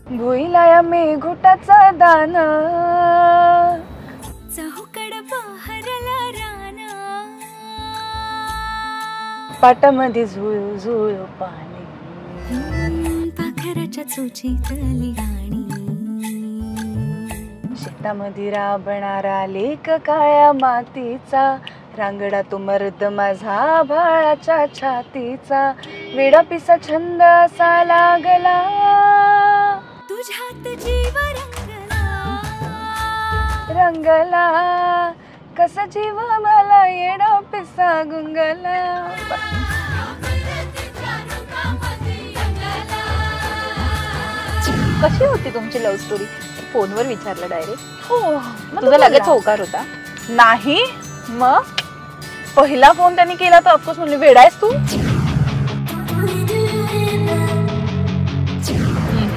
भुईला या मेघुटाचा दाना चहुकड बहरला राना पाटामध्ये झुळू झुळू पाणी पाखराच्या चोचीतली गाणी शेतामध्ये राबणारा लेक काळ्या मातीचा रांगडा तो मर्द माझा भाळाच्या छातीचा वेडा पिसा छंद असा लागला तुझ्यात जीव रंगला कसा जीव मला येडा पिसा गुंगला. कशी होती तुमची लव्ह स्टोरी? फोनवर विचारलं डायरेक्ट? हो. तुझा लगेच होकार होता? नाही, मग पहिला फोन त्यांनी केला तर ऑफकोर्स म्हणले वेडा आहेस तू.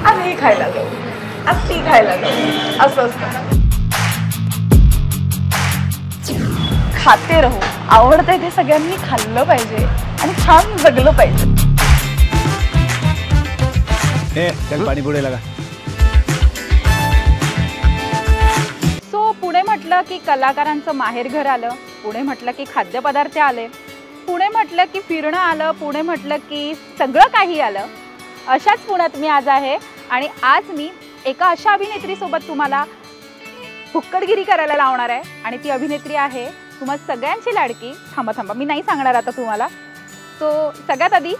आज ही खायला जाऊ, आज ती खायला जाऊ, असं असतं. खाते राहू, आवडतंय ते सगळ्यांनी खाल्लं पाहिजे आणि छान जगलं पाहिजे. चल पाणी पुढे लगा. सो पुणे म्हटलं की कलाकारांचं माहेरघर आलं, पुणे म्हटलं की खाद्यपदार्थ आले, पुणे म्हटलं की फिरणं आलं, पुणे म्हटलं की सगळं काही आलं. अशाच पुण्यात मी आज आहे आणि आज मी एका अशा अभिनेत्रीसोबत तुम्हाला फुक्कडगिरी करायला लावणार आहे आणि ती अभिनेत्री आहे तुम्हा सगळ्यांची लाडकी. थांबा मी नाही सांगणार आता तुम्हाला. सो सगळ्यात आधी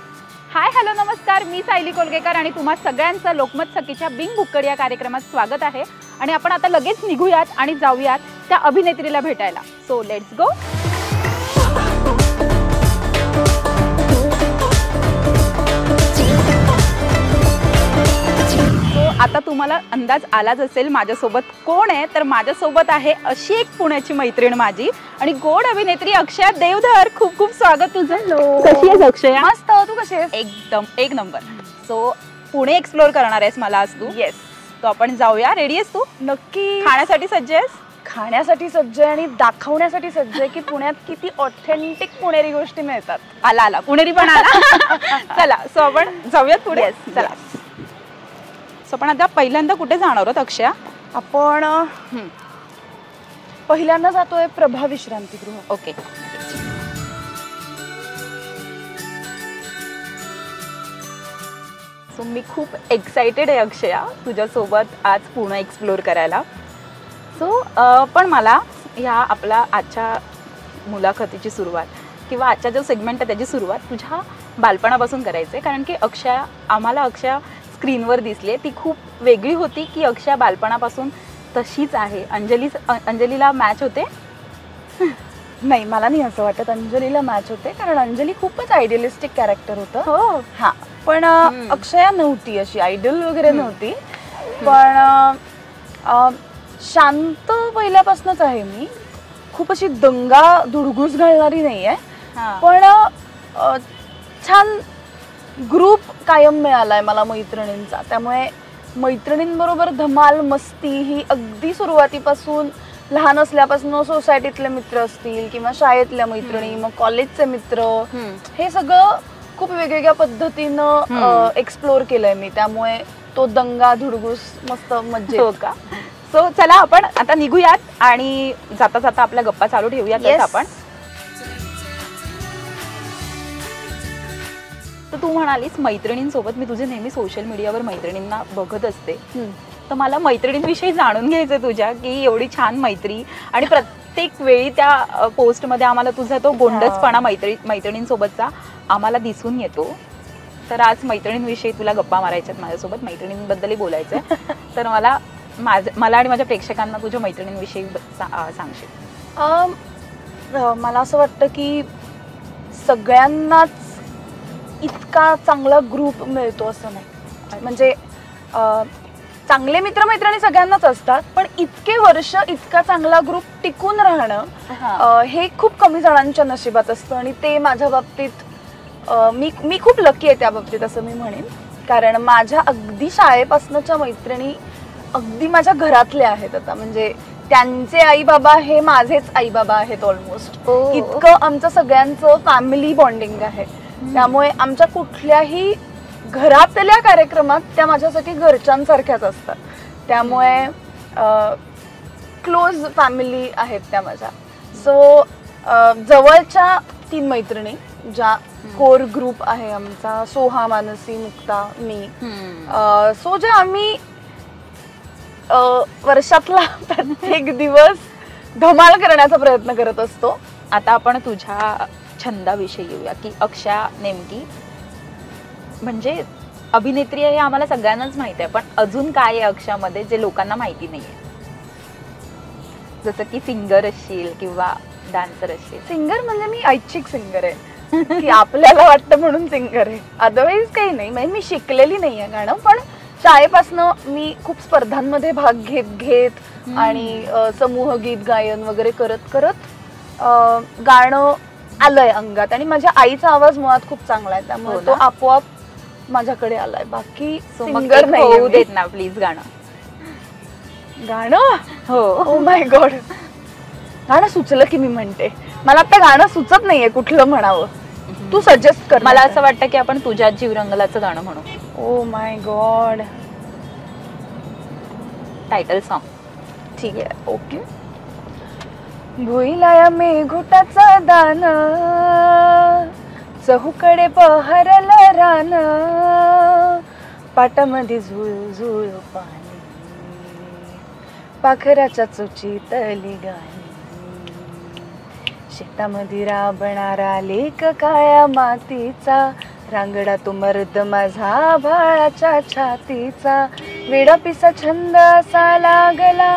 हाय हॅलो नमस्कार, मी सायली कोलगेकर आणि तुम्हा सगळ्यांचं लोकमत सखीच्या बिंग बुक्कड या कार्यक्रमात स्वागत आहे. आणि आपण आता लगेच निघूयात आणि जाऊयात त्या अभिनेत्रीला भेटायला. So let's go. आता तुम्हाला अंदाज आलाच असेल माझ्यासोबत कोण आहे. तर माझ्यासोबत आहे अशी एक पुण्याची मैत्रीण माझी आणि गोड अभिनेत्री अक्षया देवधर. खूप खूप स्वागत तुझं. कशी आहेस अक्षया? मस्त. तू कशी आहेस? एकदम एक नंबर. सो पुणे एक्सप्लोर करणार आहेस मला आज तू? येस. तो आपण जाऊया. रेडी आहेस तू? नक्की. खाण्यासाठी सज्ज आहेस? खाण्यासाठी सज्ज आहे आणि दाखवण्यासाठी सज्ज आहे की पुण्यात किती ऑथेंटिक पुणेरी गोष्टी मिळतात. आला पुणेरी पण आला. चला सो आपण जाऊयात पुढे. चला. सो आपण आता पहिल्यांदा कुठे जाणार आहोत अक्षया? आपण पहिल्यांदा जातोय प्रभा विश्रांतीगृह. ओके. सो मी खूप एक्सायटेड आहे अक्षया तुझ्यासोबत आज पुणे एक्सप्लोर करायला. सो पण मला ह्या आपला आजच्या मुलाखतीची सुरुवात किंवा आजच्या जो सेगमेंट आहे त्याची सुरुवात तुझ्या बालपणापासून करायचं आहे. कारण की अक्षया स्क्रीनवर दिसली ती खूप वेगळी होती की अक्षया बालपणापासून तशीच आहे. अंजलीला मॅच होते? नाही, मला नाही असं वाटत अंजलीला मॅच होते, कारण अंजली खूपच आयडियलिस्टिक कॅरेक्टर होतं. हो. हां, पण अक्षया नव्हती अशी आयडियल वगैरे नव्हती. पण शांत पहिल्यापासूनच आहे मी. खूप अशी दंगा धुडगूस घालणारी नाही आहे, पण छान ग्रुप कायम मिळालाय मला मैत्रिणींचा. त्यामुळे मैत्रिणींबरोबर धमाल मस्ती ही अगदी सुरुवातीपासून, लहान असल्यापासून सोसायटीतले मित्र असतील किंवा शाळेतल्या मैत्रिणी, मग कॉलेजचे मित्र, हे सगळं खूप वेगवेगळ्या पद्धतीनं एक्सप्लोर केलंय मी. त्यामुळे तो दंगा धुडगूस मस्त मज्जा. हो का? सो चला आपण आता निघूयात आणि जाता जाता आपल्या गप्पा चालू ठेवूयात. आपण तर तू म्हणालीस मैत्रिणींसोबत, मी तुझे नेहमी सोशल मीडियावर मैत्रिणींना बघत असते, तर मला मैत्रिणींविषयी जाणून घ्यायचंय तुझ्या की एवढी छान मैत्री आणि प्रत्येक वेळी त्या पोस्टमध्ये आम्हाला तुझा तो गोंडसपणा मैत्रिणींसोबतचा आम्हाला दिसून येतो. तर आज मैत्रिणींविषयी तुला गप्पा मारायच्यात माझ्यासोबत, मैत्रिणींबद्दलही बोलायचंय. तर मला आणि माझ्या प्रेक्षकांना तुझ्या मैत्रिणींविषयी सांगशील? मला असं वाटतं की सगळ्यांनाच इतका चांगला ग्रुप मिळतो असं नाही. म्हणजे चांगले मित्रमैत्रिणी सगळ्यांनाच असतात, पण इतके वर्ष इतका चांगला ग्रुप टिकून राहणं हे खूप कमी जणांच्या नशिबात असतं. आणि ते माझ्या बाबतीत मी खूप लकी आहे त्या बाबतीत असं मी म्हणेन. कारण माझ्या अगदी शाळेपासूनच्या मैत्रिणी अगदी माझ्या घरातल्या आहेत आता. म्हणजे त्यांचे आई बाबा हे माझेच आई बाबा आहेत ऑलमोस्ट. इतकं आमचं सगळ्यांचं फॅमिली बॉन्डिंग आहे. त्यामुळे आमच्या कुठल्याही घरातल्या कार्यक्रमात त्या माझ्यासाठी घरच्यांसारख्याच असतात. त्यामुळे क्लोज फॅमिली आहेत त्या माझ्या. सो जवळच्या 3 मैत्रिणी ज्या कोर ग्रुप आहे आमचा, सोहा, मानसी, मुक्ता, मी. सो जे आम्ही वर्षातला प्रत्येक दिवस धमाल करण्याचा प्रयत्न करत असतो. आता आपण तुझ्या छंदाविषयी येऊया की अक्षया नेमकी म्हणजे अभिनेत्री आहे हे आम्हाला सगळ्यांनाच माहिती आहे, पण अजून काय आहे अक्षयामध्ये जे लोकांना माहिती नाहीये? जसं की सिंगर असशील किंवा डान्सर असशील. सिंगर म्हणजे मी ऐच्छिक सिंगर आहे की आपल्याला वाटतं म्हणून सिंगर आहे, अदरवाईज काही नाही. म्हणजे मी शिकलेली नाहीये गाणं, पण शाळेपासनं मी खूप स्पर्धांमध्ये भाग घेत आणि समूह गीत गायन वगैरे करत गाणं आलंय अंगात. आणि माझ्या आईचा आवाज मुळात खूप चांगला आहे, त्यामुळे तो आपोआप माझ्याकडे आलाय. बाकी सिंगर नाही देत ना प्लीज गाणं. हो. ओ माय गॉड, गाणं सुचलं की मी म्हणते. मला आता गाणं सुचत नाहीये कुठलं म्हणावं. तू सजेस्ट कर. मला असं वाटतं की आपण तुझ्या जीव रंगलाचं गाणं म्हणू. Oh my God, title song. ठीक आहे, ओके. भुईला मेघुटाचा दान, चहूकडे बहरलं रान, पाटामध्ये झुळझुळ पाणी, पाखराच्या चोचीतली गाणी, शेतामध्ये राबणारा लेक काळ्या मातीचा, रांगडा तो मर्द माझा भाळाच्या छातीचा, वेडा पिसा छंद असा लागला.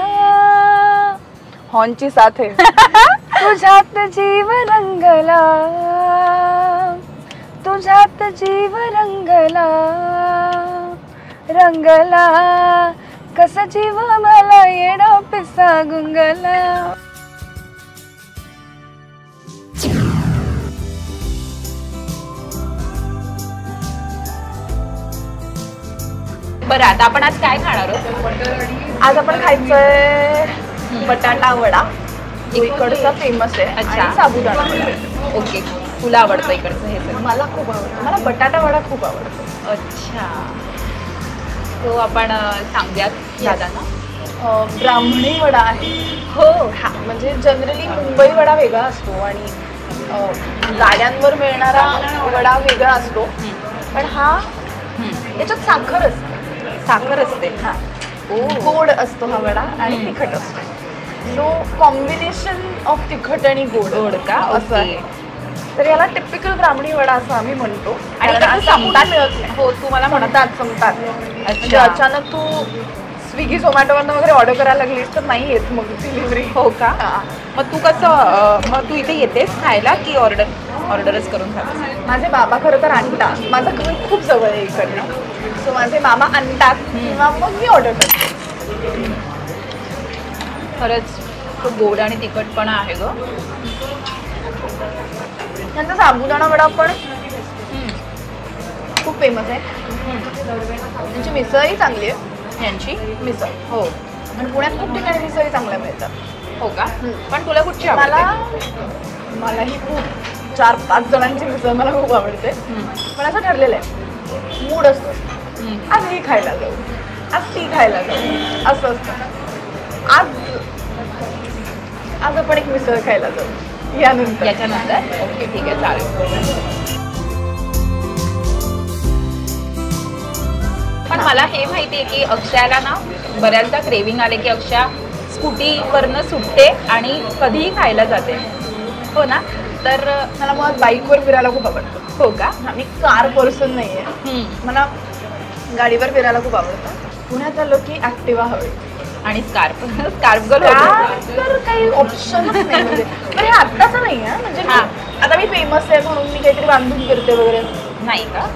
हॉर्नची साथ आहे. तुझ्यात जीव रंगला, तुझ्यात जीव रंगला, रंगला कसा जीव मला येडा पिसा गुंगला. बरं, आता आपण आज काय खाणार आहोत? आज आपण खायचंय बटाटा वडा, इकडचा फेमस आहे. अच्छा, साबुदाणा वडा. ओके, तुला आवडतं इकडचं हे सगळं? मला खूप आवडतं, मला बटाटा वडा खूप आवडतो. अच्छा, तो आपण सांगूयात दादांना. ब्राह्मणी वडा आहे. हो. हा, म्हणजे जनरली मुंबई वडा वेगळा असतो आणि गाड्यांवर मिळणारा वडा वेगळा असतो, पण हा याच्यात साखर असते. साखर असते. हा, गोड असतो हा वडा आणि तिखट असतो. सो कॉम्बिनेशन ऑफ तिखट आणि गोड का असं आहे. तर याला टिपिकल ब्राह्मणी वडा असं आम्ही म्हणतो. आणि संपतात मिळत नाही. हो, तू मला म्हणतात संपतात. म्हणजे अचानक तू स्विगी झोमॅटोवरनं वगैरे ऑर्डर करायला लागलीस तर नाही येत मग डिलिव्हरी. हो का? मग तू कसं, मग तू इथे येतेस खायला की ऑर्डरच करून खातेस? माझे बाबा खरं तर आणतात. माझं घर खूप जवळ आहे इकडनं, सो माझे मामा आणतात किंवा मग मी ऑर्डर करते. खरंच खूप गोड आणि तिखटपणा आहे ग. त्यांचा साबुदाणा वडा पण खूप फेमस आहे. त्यांची मिसळही चांगली आहे. यांची मिसळ हो, आणि पुण्यात खूप ठिकाणी मिसळी चांगल्या मिळतात. हो का? पण तुला कुठची मलाही खूप 4-5 जणांची मिसळ मला खूप आवडते. पण असं ठरलेलं आहे, मूड असतो. आज ही खायला जाऊ, आज ती खायला जाऊ, असं असतं. आज आपण एक मिसळ खायला जाऊ याच्यानंतर. ओके, ठीक आहे, चालेल. पण मला हे माहिती आहे की अक्षयाला ना बऱ्याचदा क्रेविंग आले की अक्षया स्कूटीवरनं सुटते आणि कधीही खायला जाते. हो ना? तर मला मुळात बाईकवर फिरायला खूप आवडतं. हो का? मी कार पर्सन नाही आहे, मला गाडीवर फिरायला खूप आवडतं. पुण्यात आलो की ॲक्टिवा हवी आणि स्कार्फ गर्ल तर काही ऑप्शनच नाही. म्हणजे पण हे आत्ताचं नाही आहे, म्हणजे आता मी फेमस आहे म्हणून मी काहीतरी बांधून फिरते वगैरे नाही का?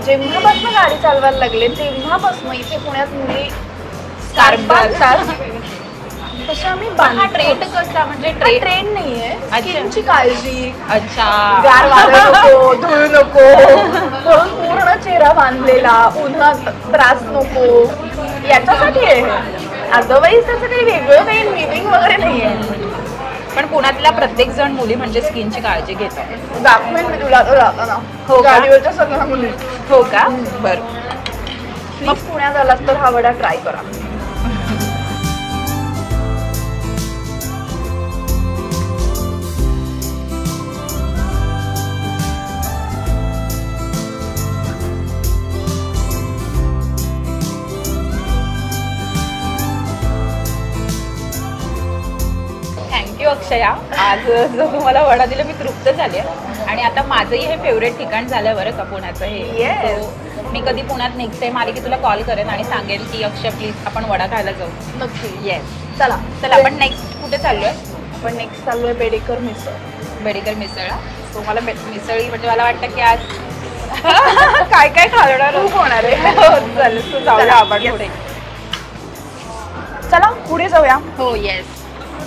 जेव्हापासून गाडी चालवायला लागले तेव्हापासून इथे पुण्यात मुली स्कार्फ तशा आम्ही हा ट्रेंड कसा, म्हणजे ट्रेंड नाहीये. स्किनची काळजी, अच्छा, गार वारं नको, धूळ नको, म्हणून पूर्ण चेहरा बांधलेला, उन्हात त्रास नको, याच्यासाठी आहे. अदरवाईज त्याचं काही वेगळं काही लिव्हिंग वगैरे नाहीये. पण पुण्यातल्या प्रत्येक जण मुली म्हणजे स्किनची काळजी घेतात. दाखवेन मी तुला तो राहताना. हो का? गाडीवरच्या सगळ्या मुली. हो का? बरं. मग पुण्यात आलात तर हा वडा ट्राय करा. थँक्यू अक्षया. आज जो तुम्हाला वडा दिला मी तृप्त झाली आहे. आणि आता माझंही हे फेवरेट ठिकाण झालं बरं का पुण्याचं हे. Yes. So, मी कधी पुण्यात नेक्स्ट टाइम आले की तुला कॉल करेन आणि सांगेन की अक्षय प्लीज आपण वडा खायला जाऊ. नक्की. येस. चला चला आपण नेक्स्ट कुठे चाललोय? आपण नेक्स्ट चाललोय बेडेकर मिसळ. बेडेकर मिसळला. सो मला मिसळी म्हणजे मला वाटतं की आज काय काय खाणार खूप होणार आहे. चालेल. So, जाऊया आपण Yes. पुढे. चला पुढे जाऊया. हो येस.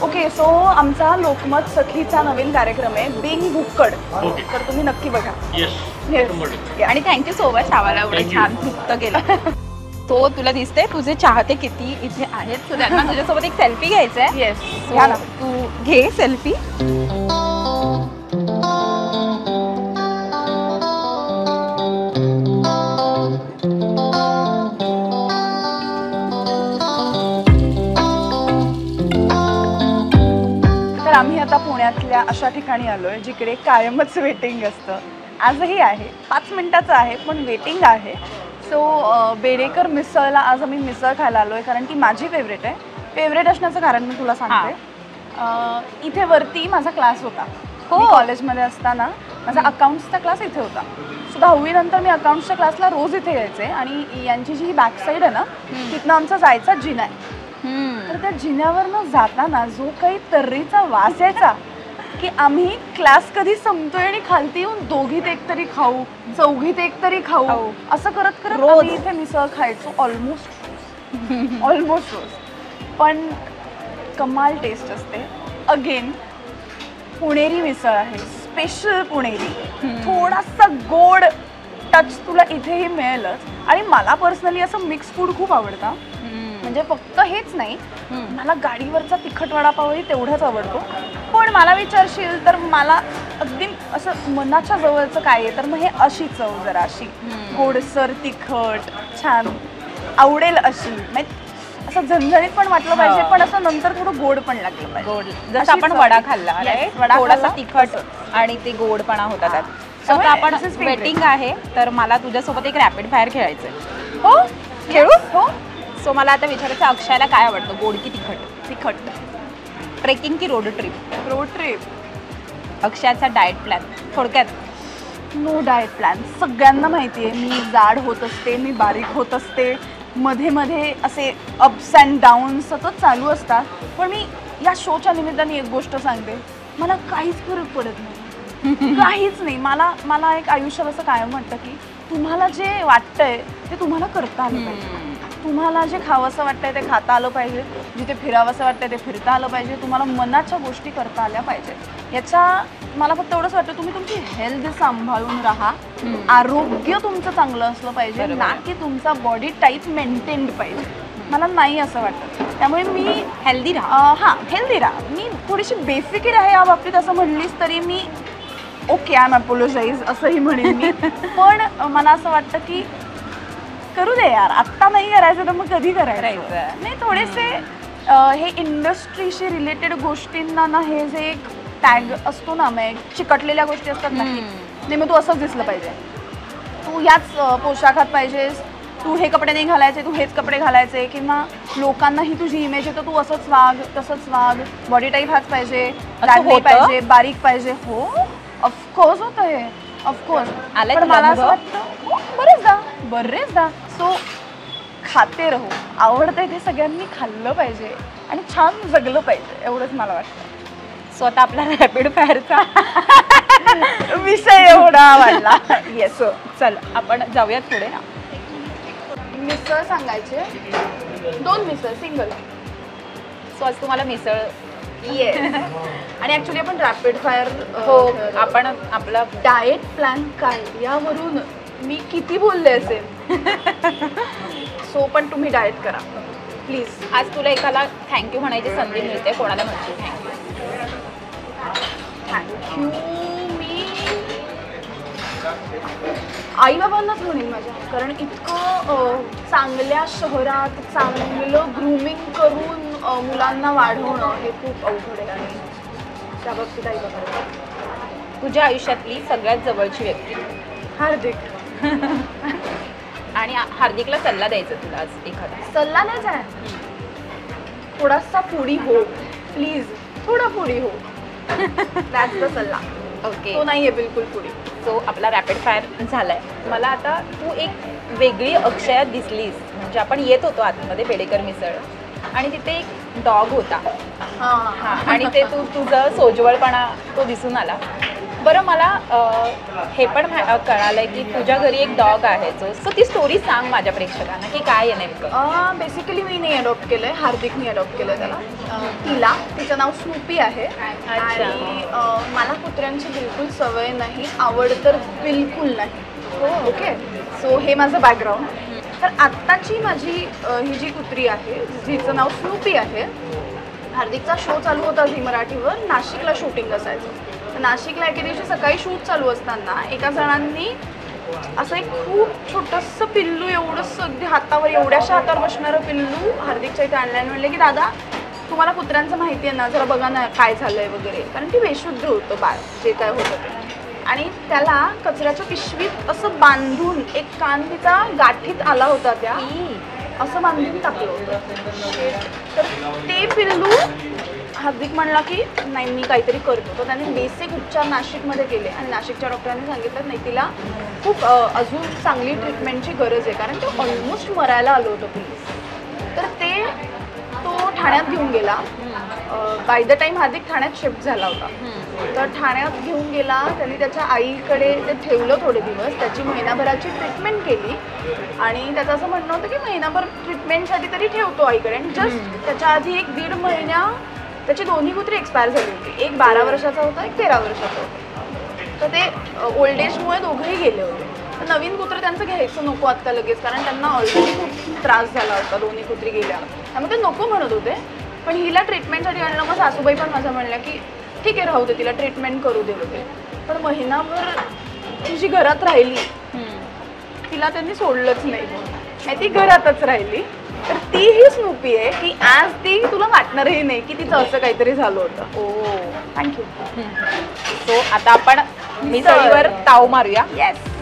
ओके सो आमचा लोकमत सखीचा नवीन कार्यक्रम आहे बिंग भुक्कड. तर तुम्ही नक्की बघा. Yes. आणि थँक्यू सो मच आम्हाला एवढं छान तृप्त केलं. तो तुला दिसते तुझे चाहते किती इथे आहेत. सो त्यांना तुझ्यासोबत एक सेल्फी घ्यायचा आहे. येस घ्या ना. तू घे सेल्फी. तर आम्ही आता पुण्यातल्या अशा ठिकाणी आलोय जिकडे कायमच वेटिंग असतं. आजही आहे 5 मिनिटाचं आहे पण वेटिंग आहे. सो बेडेकर मिसळला आज आम्ही मिसळ खायला आलोय कारण ती माझी फेवरेट आहे. फेवरेट असण्याचं कारण मी तुला सांगते. इथे वरती माझा क्लास होता. मी कॉलेजमध्ये असताना माझा अकाउंट्सचा क्लास इथे होता. सो 10वी नंतर मी अकाउंट्सच्या क्लासला रोज इथे यायचे आणि यांची जी बॅक साईड आहे ना तिथनं आमचा जायचा जिना आहे. तर त्या जिन्यावरनं जाताना जो काही तर्रीचा वास यायचा की आम्ही क्लास कधी संपतोय आणि खालती येऊन दोघीत एक तरी खाऊ, चौघीत एक तरी खाऊ, असं करत करत रोज इथे मिसळ खायचो. ऑलमोस्ट रोज. पण कमाल टेस्ट असते. अगेन पुणेरी मिसळ आहे. स्पेशल पुणेरी. थोडासा गोड टच तुला इथेही मिळेलच. आणि मला पर्सनली असं मिक्स फूड खूप आवडतं. म्हणजे फक्त हेच नाही, मला गाडीवरचा तिखट वडापावही तेवढाच आवडतो. पण मला विचारशील तर मला अगदी असं मनाच्या जवळचं काय आहे तर मग हे अशी चव जरा अशी गोडसर तिखट छान आवडेल अशी. म्हणजे असं झणझणीत पण वाटलं पाहिजे पण असं नंतर थोडं गोड पण लागलं पाहिजे. गोड जसं आपण वडा खाल्ला थोडासा तिखट आणि ते गोडपणा होता त्यात. सो आता आपण वेटिंग आहे तर मला तुझ्यासोबत एक रॅपिड फायर खेळायचंय. हो खेळू. हो. सो मला आता विचारायचं अक्षयाला काय आवडतं गोड की तिखट? तिखट. ट्रेकिंग की रोड ट्रिप? Road trip. अक्षयाचा डाएट प्लॅन थोडक्यात? No diet plan. सगळ्यांना माहिती आहे मी जाड होत असते, मी बारीक होत असते, मध्ये मध्ये असे अप्स अँड डाऊन सतत चालू असतात. पण मी या शोच्या निमित्ताने एक गोष्ट सांगते, मला काहीच फरक पडत नाही. काहीच नाही. मला एक आयुष्यात असं कायम वाटतं की तुम्हाला जे वाटतंय ते तुम्हाला करता आलं पाहिजे. तुम्हाला जे खावंसं वाटतंय ते खाता आलं पाहिजे. जिथे फिरावंसं वाटतंय ते फिरता आलं पाहिजे. तुम्हाला मनाच्या गोष्टी करता आल्या पाहिजेत. याच्या मला फक्त एवढंच वाटतं तुम्ही तुमची हेल्थ सांभाळून राहा. आरोग्य तुमचं चांगलं असलं पाहिजे ना की तुमचा बॉडी टाईप मेंटेन्ड पाहिजे. मला नाही असं वाटतं. त्यामुळे मी हेल्दी राहा. हेल्दी राहा. मी थोडीशी बेफिकीर आहे या बाबतीत असं म्हणलीस तरी मी ओके आय एम अपोलोजाईज असंही म्हणेन मी. पण मला असं वाटतं की करू दे यार. आत्ता नाही करायचं तर मग कधी करायचं. नाही थोडेसे हे इंडस्ट्रीशी रिलेटेड गोष्टींना ना हे जे एक टॅग असतो ना मग चिकटलेल्या गोष्टी असतात ना नाही मग तू असंच दिसलं पाहिजे, तू याच पोशाखात पाहिजेस, तू हे कपडे नाही घालायचे, तू हेच कपडे घालायचे, किंवा लोकांनाही तुझी इमेज आहे तर तू असंच वाग तसंच वाग, बॉडी टाईप हाच पाहिजे, पाहिजे, बारीक पाहिजे. हो ऑफकोर्स होतं हे, ऑफकोर्स. पण मला असं वाटतं बरेचदा सो खाते राहू, आवडतंय ते सगळ्यांनी खाल्लं पाहिजे आणि छान जगलं पाहिजे, एवढंच मला वाटतं. सो आता आपला रॅपिड फायरचा विषय एवढा वाढला. येस चल आपण जाऊयात पुढे. मिसळ सांगायचे, 2 मिसळ सिंगल. सो आज तुम्हाला मिसळ. येस. आणि ॲक्च्युली आपण रॅपिड फायर हो आपण आपला डाएट प्लॅन काय यावरून मी किती बोलले असेल. सो पण तुम्ही डाएट करा प्लीज. आज तुला एकाला थँक्यू म्हणायची संधी मिळते, कोणाला म्हणते थँक्यू? थँक्यू. मी आई बाबांनाच म्हणेन माझ्या, कारण इतकं चांगल्या शहरात चांगलं ग्रूमिंग करून मुलांना वाढवणं हे खूप अवघड आहे आणि त्या बाबतीत आई बाबा. तुझ्या आयुष्यातली सगळ्यात जवळची व्यक्ती? हार्दिक. आणि हार्दिकला सल्ला द्यायचा तुला आज एखादा? सल्ला नाहीच आहे, थोडासा पुढी हो प्लीज, थोडा पुढी हो. दॅट्स द सल्ला. ओके, तो नाहीये बिलकुल पुढी. सो आपला रॅपिड फायर झालाय. मला आता तू एक वेगळी अक्षयात दिसलीस. म्हणजे आपण येत होतो आतमध्ये बेडेकर मिसळ आणि तिथे एक डॉग होता. हां, आणि ते तुझं सोज्वळपणा तो दिसून आला. बरं, मला हे पण कळालंय की तुझ्या घरी एक डॉग आहे जो, सो ती स्टोरी सांग माझ्या प्रेक्षकांना की काय आहे नेमकं. बेसिकली मी नाही अडॉप्ट केलंय, हार्दिकनी अडॉप्ट केलंय त्याला. तिचं नाव स्नूपी आहे. आणि मला कुत्र्यांची बिलकुल सवय नाही, आवड तर बिलकुल नाही. ओके, सो हे माझं बॅकग्राऊंड. तर आत्ताची माझी ही जी कुत्री आहे जिचं नाव स्नूपी आहे, हार्दिकचा शो चालू होता झी मराठीवर, नाशिकला शूटिंग असायचं. नाशिकला एके दिवशी सकाळी शूट चालू असताना एका जणांनी असं एक खूप छोटंसं पिल्लू, एवढंच अगदी हातावर, एवढ्याशा हातावर बसणारं पिल्लू हार्दिकच्या इथे आणल्याने म्हणले की दादा तुम्हाला कुत्र्यांचं माहिती आहे ना, जरा बघा ना काय झालंय वगैरे, कारण ती बेशुद्ध होतं बाळ जे काय होतं ते. आणि त्याला कचऱ्याच्या पिशवीत असं बांधून, एक कान तिचा गाठीत आला होता त्या, असं बांधून टाकलं होतं. तर ते पिल्लू हार्दिक म्हणला की नाही मी काहीतरी करतो. तर त्याने बेसिक उपचार नाशिकमध्ये केले आणि नाशिकच्या डॉक्टरांनी सांगितलं नाही तिला खूप अजून चांगली ट्रीटमेंटची गरज आहे, कारण ते ऑलमोस्ट मरायला आलं होतं प्लीज. तर तो ठाण्यात घेऊन गेला. बाय द टाईम हार्दिक ठाण्यात शिफ्ट झाला होता. तर ठाण्यात घेऊन गेला, त्यांनी त्याच्या आईकडे ते ठेवलं थोडे दिवस, त्याची महिनाभराची ट्रीटमेंट केली. आणि त्याचं असं म्हणणं होतं की महिनाभर ट्रीटमेंटसाठी तरी ठेवतो आईकडे. आणि जस्ट त्याच्या आधी 1-1.5 महिना त्याची दोन्ही कुत्री एक्सपायर झाली होती. एक 12 वर्षाचा होता, एक 13 वर्षाचा होता. तर ते ओल्ड एजमुळे दोघंही गेले होते. तर नवीन कुत्रं त्यांचं घ्यायचं नको आत्ता लगेच, कारण त्यांना ऑलरेडी खूप त्रास झाला होता दोन्ही कुत्री गेल्या, त्यामुळे ते नको म्हणत होते. पण हिला ट्रीटमेंटसाठी आणलं. मग सासूबाई पण माझं म्हणल्या की ठीक आहे राहू दे, तिला ट्रीटमेंट करू दे वगैरे. पण महिनाभर ती जी घरात राहिली तिला त्यांनी सोडलंच नाही, ती घरातच राहिली. तर ती ही स्नूपी आहे की आज ती तुला वाटणारही नाही की तिचं असं काहीतरी झालं होतं. ओ, थँक्यू. सो आता आपण मिसळीवर ताव मारूया. येस.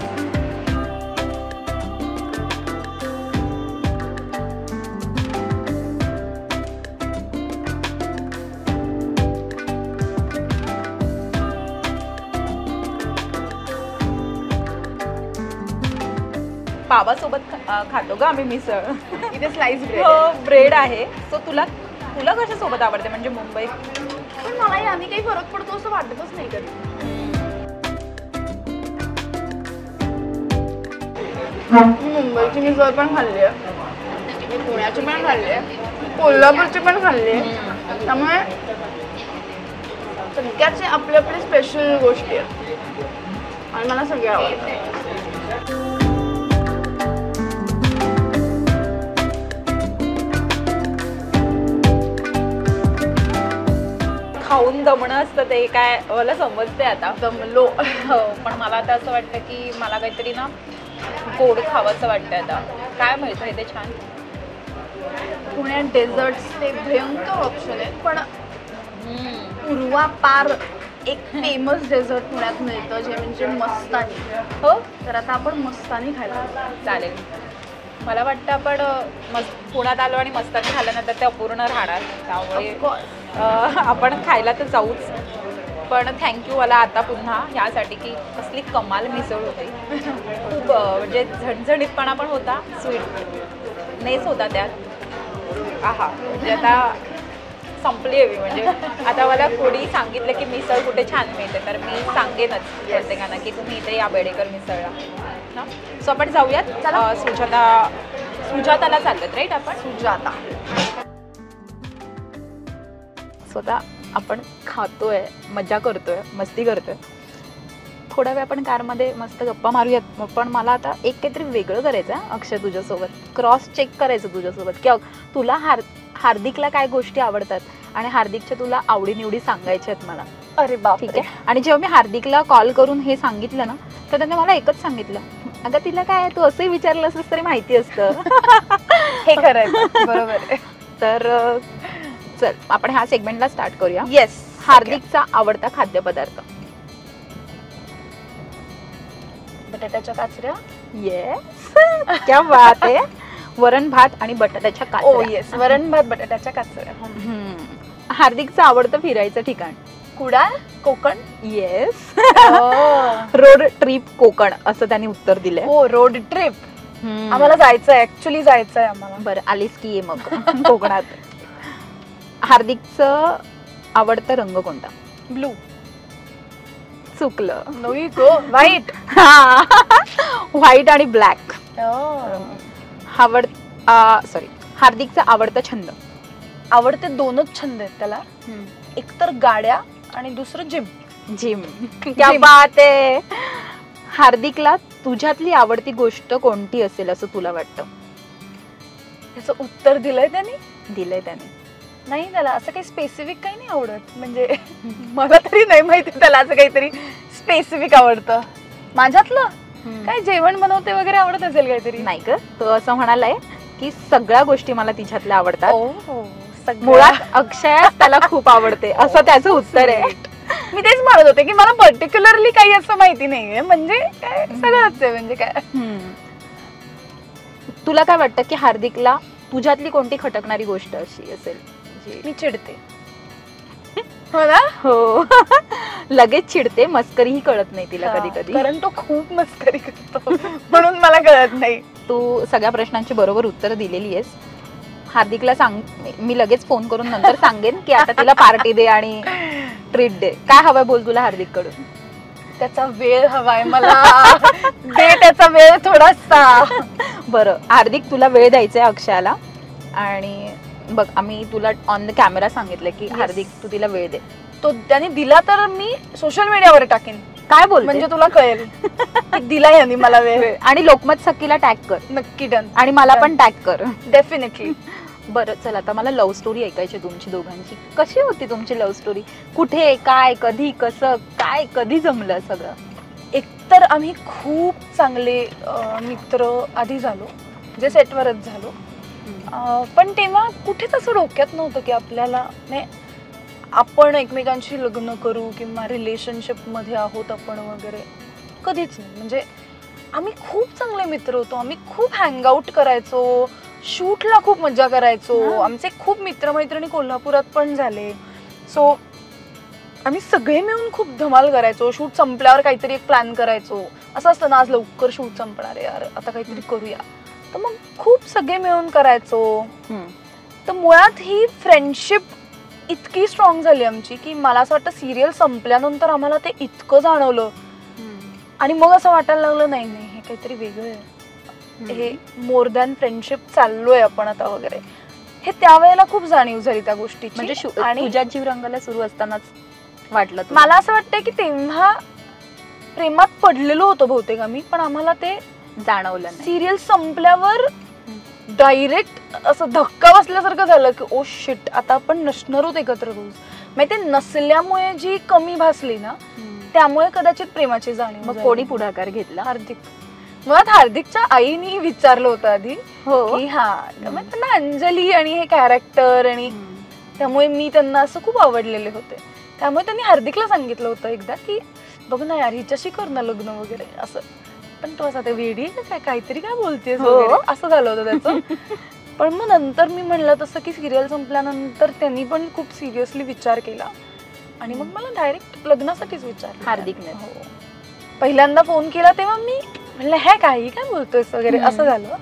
पावासोबत खातो ग आम्ही मिसळ. इथे स्लाइस ब्रेड. हो, ब्रेड आहे. सो तुला कशासोबत आवडते? म्हणजे मुंबईत पण मलाही आम्ही काही फरक पडतो असं वाटतच नाही कधी. मी मुंबईची मिसळ पण खाल्ली आहे, मी पुण्याची पण खाल्ली आहे, कोल्हापूरची पण खाल्ली आहे. त्यामुळे सगळ्याचे आपले आपले स्पेशल गोष्टी आहेत आणि मला सगळे आवडतात. खाऊन दमणं असतं ते काय मला समजते आता. दमलो. हो, पण मला आता असं वाटतं की मला काहीतरी ना गोड खावंसं वाटतं आता. काय मिळतं इथे छान? पुण्यात डेझर्ट्स ते भयंकर ऑप्शन आहेत, पण पूर्वापार एक फेमस डेझर्ट पुण्यात मिळतं जे म्हणजे मस्तानी. हो, तर आता आपण मस्तानी खायला चालेल. मला वाटतं आपण पुण्यात आलो आणि मस्तानी खाल्ल्यानंतर ते अपूर्ण राहणार, त्यामुळे आपण खायला तर जाऊच. पण थँक्यू मला आता पुन्हा ह्यासाठी की कसली कमाल मिसळ होती. खूप म्हणजे झणझणीतपणा पण होता, स्वीटनेस होता त्यात. आहा, म्हणजे आता संपली आहे मी. म्हणजे आता मला कोणी सांगितलं की मिसळ कुठे छान मिळते तर मी सांगेनच प्रत्येकांना की तुम्ही इथे या बेडेकर मिसळला ना. सो आपण जाऊयात. चला, सुजाताला चाललोत राईट आपण. सुजाता. स्वतः आपण खातोय, मजा करतोय, मस्ती करतोय. थोडा वेळ आपण कारमध्ये मस्त गप्पा मारूयात. पण मला आता एक काहीतरी वेगळं करायचं आहे अक्षय तुझ्यासोबत. क्रॉस चेक करायचं तुझ्यासोबत की तुला हार्दिकला काय गोष्टी आवडतात आणि हार्दिकच्या तुला आवडीनिवडी सांगायच्या आहेत मला. अरे बाप, ठीक आहे. आणि जेव्हा मी हार्दिकला कॉल करून हे सांगितलं ना, तर त्याने मला एकच सांगितलं, अगं तिला काय तू असंही विचारलं असंच तरी माहिती असतं. हे खरं आहे, बरोबर आहे. तर चल आपण ह्या सेगमेंटला स्टार्ट करूया. येस. हार्दिकचा आवडता खाद्यपदार्थ. बटाट्याच्या काचऱ्या. येस, क्या बात आहे. वरण भात आणि बटाट्याच्या ओ काचऱ्या. येस, वरण भात बटाट्याच्या काचऱ्या. हार्दिकचं आवडतं फिरायचं ठिकाण. Kudal, Konkan. Yes, road trip Konkan असं त्यांनी उत्तर दिलंय. हो, रोड ट्रिप. आम्हाला जायचंय, ऍक्च्युली जायचंय आम्हाला. बरं, आलीस की ये मग कोकणात. हार्दिकचं आवडतं रंग कोणता. ब्लू. चुकलं. नवी गो व्हाईट. व्हाईट आणि ब्लॅक. हार्दिकचा आवडता छंद. आवडते दोनच छंद आहेत त्याला, एक तर गाड्या आणि दुसरं जिम. जिम. क्या बात आहे. हार्दिकला तुझ्यातली आवडती गोष्ट कोणती असेल असं तुला वाटतं. त्याचं उत्तर दिलंय त्याने. दिलंय त्याने. नाही, त्याला असं काही स्पेसिफिक काही नाही आवडत. म्हणजे मला तरी नाही माहिती त्याला असं काहीतरी स्पेसिफिक आवडतं. माझ्यातलं काय जेवण बनवते वगैरे आवडत असेल काहीतरी. नाही ग, तो असं म्हणालाय की सगळ्या गोष्टी मला तिच्यातल्या आवडतात. मुळात मुळात अक्षय त्याला खूप आवडते असं त्याचं उत्तर आहे. मी तेच म्हणत होते की मला पर्टिक्युलरली काही असं माहिती नाहीये. म्हणजे काय सगळंच आहे. म्हणजे काय. तुला काय वाटतं की हार्दिकला तुझ्यातली कोणती खटकणारी गोष्ट अशी असेल. मी चिडते. हो ना. हो. लगेच चिडते, मस्करीही कळत नाही तिला कधी कधी. कारण तो खूप मस्करी करतो म्हणून मला कळत नाही. तू सगळ्या प्रश्नांची बरोबर उत्तर दिलेली आहेस. हार्दिकला सांग, मी लगेच फोन करून नंतर सांगेन की आता तिला पार्टी दे आणि ट्रीट दे. काय हवंय बोल तुला हार्दिक कडून. त्याचा वेळ हवाय मला. दे त्याचा वेळ थोडासा. बरं हार्दिक, तुला वेळ द्यायचा आहे अक्षयाला. आणि बघ, आम्ही तुला ऑन द कॅमेरा सांगितलं की हार्दिक तू तिला वेळ दे. तो त्याने दिला तर मी सोशल मीडियावर टाकेन. काय बोल म्हणजे तुला कळेल की दिला यांनी मला वेळ. आणि लोकमत सखीला टॅग कर. नक्की. डन. आणि मला पण टॅग कर. डेफिनेटली. बरं चल, आता मला लव्ह स्टोरी ऐकायची तुमची दोघांची. कशी होती तुमची लव्ह स्टोरी. कुठे, काय, कधी, कसं काय, कधी जमलं सगळं. एकतर आम्ही खूप चांगले मित्र आधी झालो, जे सेटवरच झालो. पण तेव्हा कुठेच असं डोक्यात नव्हतं की आपल्याला नाही आपण एकमेकांशी लग्न करू किंवा रिलेशनशिप मध्ये आहोत आपण वगैरे. कधीच नाही. म्हणजे आम्ही खूप चांगले मित्र होतो. आम्ही खूप हँगआउट करायचो, शूटला खूप मजा करायचो. आमचे खूप मित्रमैत्रिणी कोल्हापुरात पण झाले. सो आम्ही सगळे मिळून खूप धमाल करायचो. शूट संपल्यावर काहीतरी एक प्लॅन करायचो. असं असतं ना, आज लवकर शूट संपणार आहे यार, आता काहीतरी करूया. तर मग खूप सगळे मिळून करायचो. तर मुळात ही फ्रेंडशिप इतकी स्ट्रॉंग झाली आमची की मला असं वाटतं सिरियल संपल्यानंतर आम्हाला ते इतकं जाणवलं. आणि मग असं वाटायला लागलं नाही नाही हे काहीतरी वेगळं आहे, हे मोर दॅन फ्रेंडशिप चाललोय आपण आता वगैरे. हे त्यावेळेला खूप जाणीव झाली त्या गोष्टीची. म्हणजे आणि तुझ्या जीव रंगाला सुरू असतानाच वाटलं. मला असं वाटतंय की तेव्हा प्रेमात पडलेलो होतो बहुतेक आम्ही, पण आम्हाला ते जाणवलं नाही. सिरियल संपल्यावर डायरेक्ट असं धक्का बसल्यासारखं झालं की ओ शिट, आता आपण नसणार आहोत एकत्र रोज. माहिती नसल्यामुळे जी कमी भासली ना, त्यामुळे कदाचित प्रेमाची जाणीव. मग कोणी पुढाकार घेतला. हार्दिक. मुळात हार्दिकच्या आईनी विचारलं होतं आधी हो की हा त्यांना अंजली आणि हे कॅरेक्टर, आणि त्यामुळे मी त्यांना असं खूप आवडलेले होते. त्यामुळे त्यांनी हार्दिकला सांगितलं होतं एकदा की बघ ना यार हिच्याशी कर ना लग्न वगैरे असं. पण तो असा ते वेडी काय काहीतरी काय बोलतेस वगैरे असं झालं होतं त्याचं. पण मग नंतर मी म्हणलं तसं की सिरियल संपल्यानंतर त्यांनी पण खूप सिरियसली विचार केला आणि मग मला डायरेक्ट लग्नासाठीच विचारलं हार्दिकने. हो. पहिल्यांदा फोन केला तेव्हा मी म्हणलं हे काही काय बोलतोयस वगैरे असं झालं.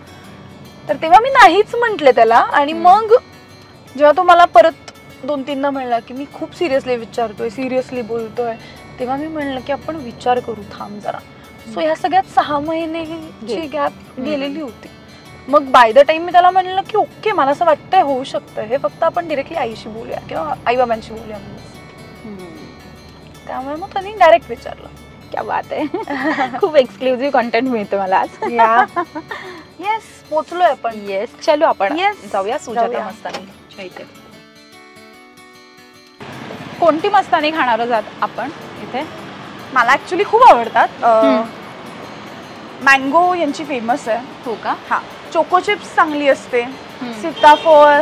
तर तेव्हा मी नाहीच म्हटले त्याला. आणि मग जेव्हा तो मला परत 2-3दा म्हणला की मी खूप सिरियसली विचारतोय, सिरियसली बोलतोय, तेव्हा मी म्हणलं की आपण विचार करू, थांब जरा. सो ह्या सगळ्यात 6 महिन्याची गॅप गेलेली होती. मग बाय द टाइम मी त्याला म्हणलं की ओके मला असं वाटतंय होऊ शकतं हे, फक्त आपण डिरेक्टली आईशी बोलूया किंवा आई बाबांशी बोलूया म्हणून. त्यामुळे मग त्यांनी डायरेक्ट विचारलं. क्या बात आहे. खूप एक्सक्लुझिव्ह कंटेंट मिळतं मला आज. येस, पोचलोय आपण. येस, चलो आपण Yes. जाऊया सुजाता जाऊया. मस्तानीच्या इथे. कोणती मस्तानी खाणार आहोत आपण इथे? मला ऍक्च्युली खूप आवडतात. मँगो यांची फेमस आहे. हो का? हा, चोको चिप्स चांगली असते, सीताफळ,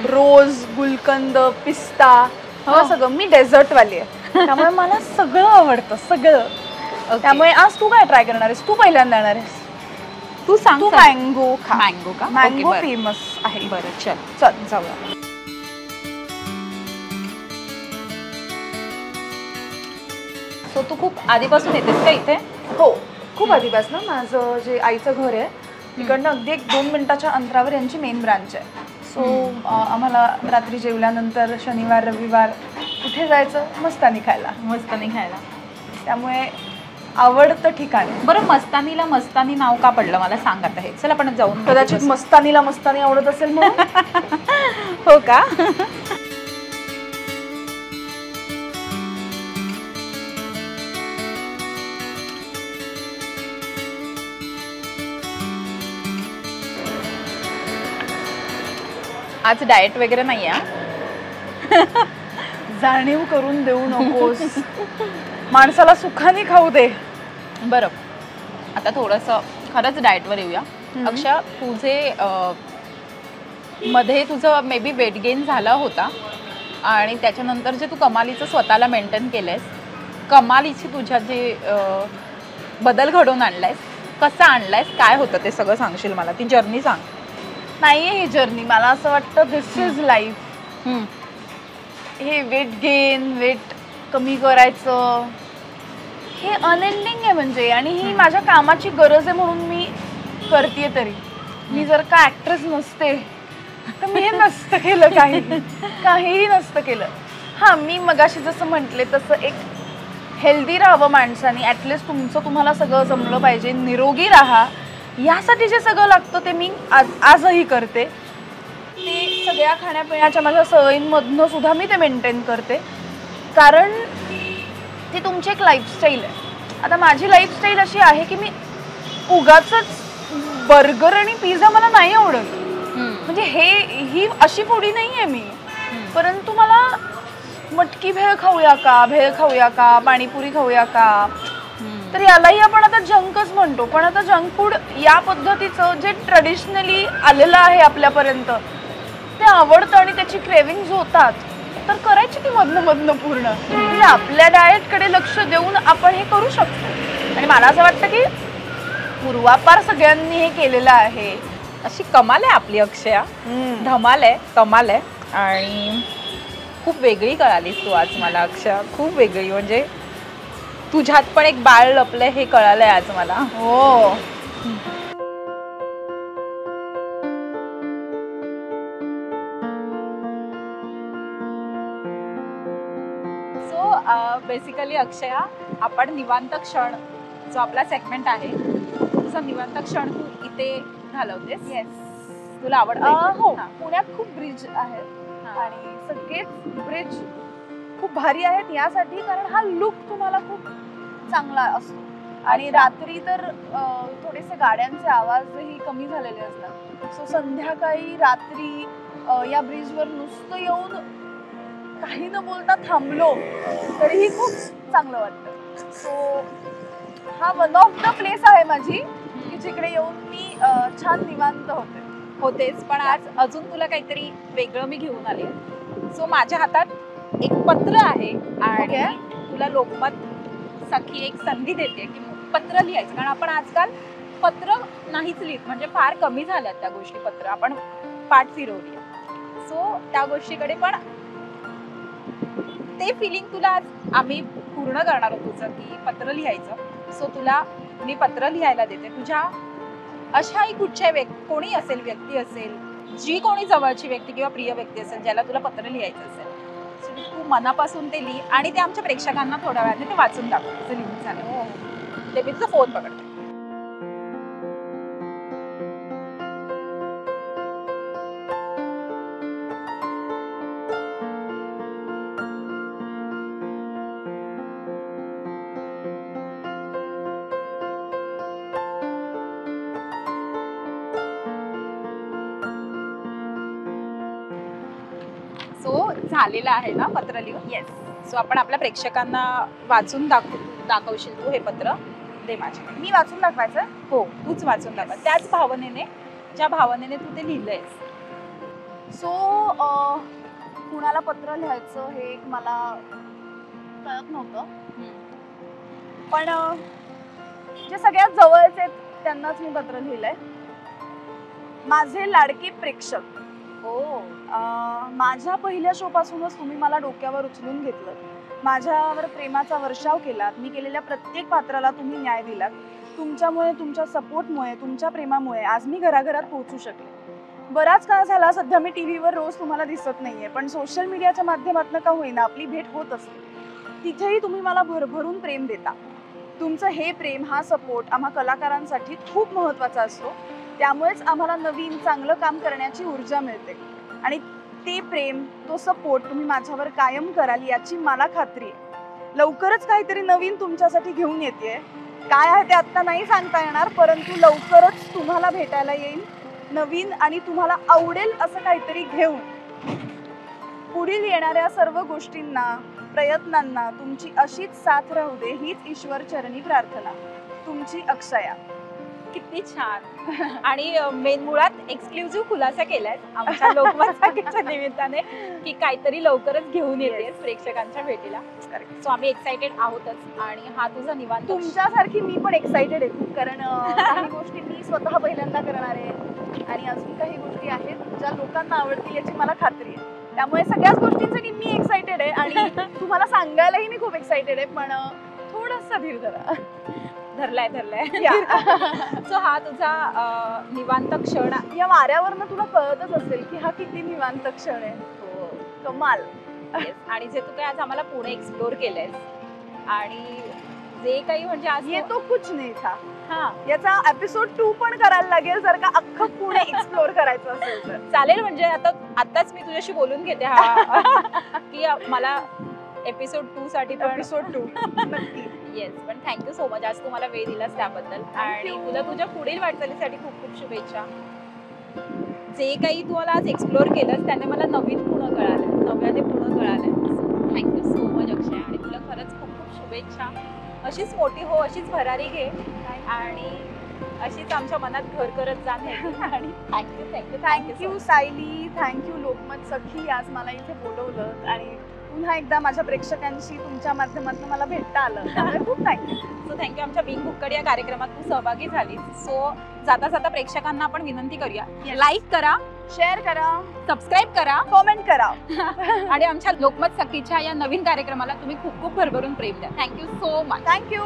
रोज, गुलकंद, पिस्ता, हे सगळं. मी डेझर्ट वाली आहे त्यामुळे मला सगळं आवडतं, सगळं. त्यामुळे आज तू काय ट्राय करणार आहेस? तू पहिल्यांदा येणार आहेस, तू सांग. तू मँगो खा. मँगो का? मँगो फेमस आहे. बरं चल चल जाऊया. सो तू खूप आधीपासून येतेस का इथे? हो, खूप आधीपासून. माझं जे आईचं घर आहे तिकडनं अगदी 1-2 मिनिटाच्या अंतरावर यांची मेन ब्रांच आहे. सो आम्हाला रात्री जेवल्यानंतर शनिवार रविवार कुठे जायचं? मस्तानी खायला. मस्तानी खायला. त्यामुळे आवडतं ठिकाण. बरं, मस्तानीला मस्तानी नाव का पडलं मला सांग आता हे. चल आपण जाऊन. कदाचित मस्तानीला मस्तानी आवडत असेल म्हणून. हो का? आज डाएट वगैरे नाही आहे. जाणीव करून देऊ नकोस. माणसाला सुखाने खाऊ दे. बरं, आता थोडंसं खरंच डाएटवर येऊया. अक्षय, तुझे मध्ये तुझं मे बी वेट गेन झाला होता आणि त्याच्यानंतर जे तू कमालीचं स्वतःला मेंटेन केलंयस, कमालीची तुझ्या जे बदल घडवून आणलायस, कसा आणलायस, काय होतं ते सगळं सांगशील मला? ती जर्नी सांग. नाहीये ही जर्नी. मला असं वाटतं दिस इज लाईफ. हे वेट गेन, वेट कमी करायचं, हे अनएंडिंग आहे म्हणजे. आणि ही माझ्या कामाची गरज आहे म्हणून मी करते. तरी मी जर का ऍक्ट्रेस नसते तर मी हे नसतं केलं, काहीही नसतं केलं. हां, मी मगाशी जसं म्हटले तसं एक हेल्दी राहावं माणसाने. ॲटलिस्ट तुम्हाला सगळं जमलं पाहिजे, निरोगी राहा, यासाठी जे सगळं लागतं ते मी आजही करते. ते सगळ्या खाण्यापिण्याच्या माझ्या सवयींमधनं सुद्धा मी ते मेंटेन करते, कारण ती तुमची एक लाईफस्टाईल आहे. आता माझी लाईफस्टाईल अशी आहे की मी उगाचच बर्गर आणि पिझ्झा मला नाही आवडत. म्हणजे ही अशी फुडी नाही आहे मी. परंतु मला मटकी भेळ खाऊया का, पाणीपुरी खाऊया का, तर यालाही आपण आता जंकच म्हणतो. पण आता जंक फूड या पद्धतीचं जे ट्रेडिशनली आलेलं आहे आपल्यापर्यंत ते आवडतं आणि त्याची क्रेविंग्ज होतात, तर करायची ती मधनं पूर्ण. म्हणजे आपल्या डाएटकडे लक्ष देऊन आपण हे करू शकतो. आणि मला असं वाटतं की पूर्वापार सगळ्यांनी हे केलेलं आहे. अशी कमाल आहे आपली अक्षया. धमाल आहे, कमाल आहे. आणि खूप वेगळी कळालीस तू आज मला अक्षया, खूप वेगळी. म्हणजे तुझ्यात पण एक बाळ लपलंय हे कळालंय आज मला. हो. सो बेसिकली अक्षया, आपण निवांत क्षण जो आपला सेगमेंट आहे, तुझा निवांत क्षण तू इथे घालवतेस. येस. तुला आवडतं? हो. पुण्यात खूप ब्रिज आहेत आणि सगळेच ब्रिज खूप भारी आहेत यासाठी कारण हा लुक तुम्हाला खूप चांगला असतो. आणि रात्री तर थोडेसे गाड्यांचे आवाजही कमी झालेले असतात. सो संध्याकाळी रात्री या ब्रिजवर नुसतं येऊन काही न बोलता थांबलो तरीही खूप चांगलं वाटतं. सो हा वन ऑफ द प्लेस आहे माझी की जिकडे येऊन मी छान निवांत होतेच. पण आज अजून तुला काहीतरी वेगळं मी घेऊन आले. सो माझ्या हातात एक पत्र आहे आणि तुला लोकमत सखी एक संधी देते की पत्र लिहायचं. कारण आपण आजकाल पत्र नाहीच लिहित, म्हणजे फार कमी झाल्यात त्या गोष्टी. पत्र आपण पाठ फिरवली. सो त्या गोष्टीकडे पण ते फिलिंग तुला आज आम्ही पूर्ण करणार आहोत तुझं की पत्र लिहायचं. सो तुला मी पत्र लिहायला देते. तुझ्या अशाही कुठच्या कोणी असेल, व्यक्ती असेल, जी कोणी जवळची व्यक्ती किंवा प्रिय व्यक्ती असेल ज्याला तुला पत्र लिहायचं असेल, तू मनापासून ते लिही आणि ते आमच्या प्रेक्षकांना थोड्या वेळाने ते वाचून दाखव. तुझं लिहून झालं ते मी तुझा फोन पकडते. सो झालेलं आहे ना पत्र लिहून. येस. सो आपण आपल्या प्रेक्षकांना वाचून दाखवशील तू हे पत्र. दे माझ्या. मी वाचून दाखवायचं? हो, तूच वाचून दाखव त्याच भावनेने, ज्या भावनेने तू ते लिहिलंयस. सो कुणाला पत्र लिहायचं हे एक मला कळत नव्हतं, पण जे सगळ्यात जवळचे आहेत त्यांनाच मी पत्र लिहिलंय. माझे लाडके प्रेक्षक, माझ्या पहिल्या शो पासूनच तुम्ही मला डोक्यावर उचलून घेतलं, माझ्यावर प्रेमाचा वर्षाव केलात, मी केलेल्या प्रत्येक पात्राला तुम्ही न्याय दिलात. तुमच्यामुळे, तुमच्या सपोर्टमुळे, तुमच्या प्रेमामुळे आज मी घराघरात पोहोचू शकले. बराच काळ झाला सध्या मी टीव्हीवर रोज तुम्हाला दिसत नाहीये, पण सोशल मीडियाच्या माध्यमातून का होईना आपली भेट होत असते. तिथेही तुम्ही मला भरभरून प्रेम देता. तुमचं हे प्रेम, हा सपोर्ट आम्हा कलाकारांसाठी खूप महत्त्वाचा असतो. त्यामुळेच आम्हाला नवीन चांगलं काम करण्याची ऊर्जा मिळते आणि ते प्रेम, तो सपोर्ट तुम्ही माझ्यावर कायम कराल याची मला खात्री आहे. लवकरच काहीतरी नवीन तुमच्यासाठी घेऊन येते. काय आहे ते आत्ता नाही सांगता येणार, परंतु लवकरच तुम्हाला भेटायला येईल नवीन आणि तुम्हाला आवडेल असं काहीतरी घेऊन. पुढील येणाऱ्या सर्व गोष्टींना, प्रयत्नांना तुमची अशीच साथ राहू दे हीच ईश्वर चरणी प्रार्थना. तुमची अक्षया. किती छान. आणि मेन मुळात एक्सक्लुझिव्ह खुलासा केलाय आमच्या लोकमतच्या निमित्ताने की काहीतरी लवकरच घेऊन येतेस प्रेक्षकांच्या भेटीला. सो आम्ही एक्साइटेड आहोतच. आणि हा तुझा निवांत. तुमच्यासारखी मी पण एक्साइटेड आहे खूप, कारण काही गोष्टी मी स्वतः पहिल्यांदा करणार आहे आणि अजून काही गोष्टी आहेत ज्या लोकांना आवडतील याची मला खात्री आहे. त्यामुळे सगळ्याच गोष्टींसाठी मी एक्साइटेड आहे आणि तुम्हाला सांगायलाही मी खूप एक्साइटेड आहे, पण थोडासा धीर धरा. धरलाय. सो हा तुझा निवांत क्षण. या वाऱ्यावरनं तुला कळतच असेल की हा किती निवांत क्षण आहे. कमाल. आणि जे तू काय आज आम्हाला पुणे एक्सप्लोर केलंयस आणि जे काही म्हणजे आज ये तो कुछ नहीं था. हा, याचा एपिसोड 2 पण करायला लागेल जर का अख्खं पुणे एक्सप्लोर करायचं असेल तर. चालेल. म्हणजे आताच मी तुझ्याशी बोलून घेते हा की मला एपिसोड 2 साठी एपिसोड 2 नक्की. येस. पण थँक्यू सो मच आज तुम्हाला वेळ दिलास त्याबद्दल. आणि तुला तुझ्या पुढील वाटचालीसाठी खूप खूप शुभेच्छा. जे काही तू मला आज एक्सप्लोर केलंस त्याने मला नव्याने पुणं कळालं. थँक्यू सो मच अक्षय. आणि तुला खरंच खूप खूप शुभेच्छा. अशीच मोठी हो, अशीच भरारी घे आणि अशीच आमच्या मनात घर करत जा. आणि थँक्यू सायली, थँक्यू लोकमत सखी, आज मला इथे बोलवलं आणि पुन्हा एकदा माझ्या प्रेक्षकांशी तुमच्या माध्यमातून मला भेटता आलं, त्यामुळे खूप थँक्यू. So thank you. आमच्या बिंग भुक्कड या कार्यक्रमात तू सहभागी झालीस. सो जाता जाता प्रेक्षकांना आपण विनंती करूया, लाईक करा, शेअर करा, सबस्क्राईब करा, कॉमेंट करा आणि आमच्या लोकमत सखीच्या या नवीन कार्यक्रमाला तुम्ही खूप खूप भरभरून प्रेम द्या. Thank you so much. थँक्यू.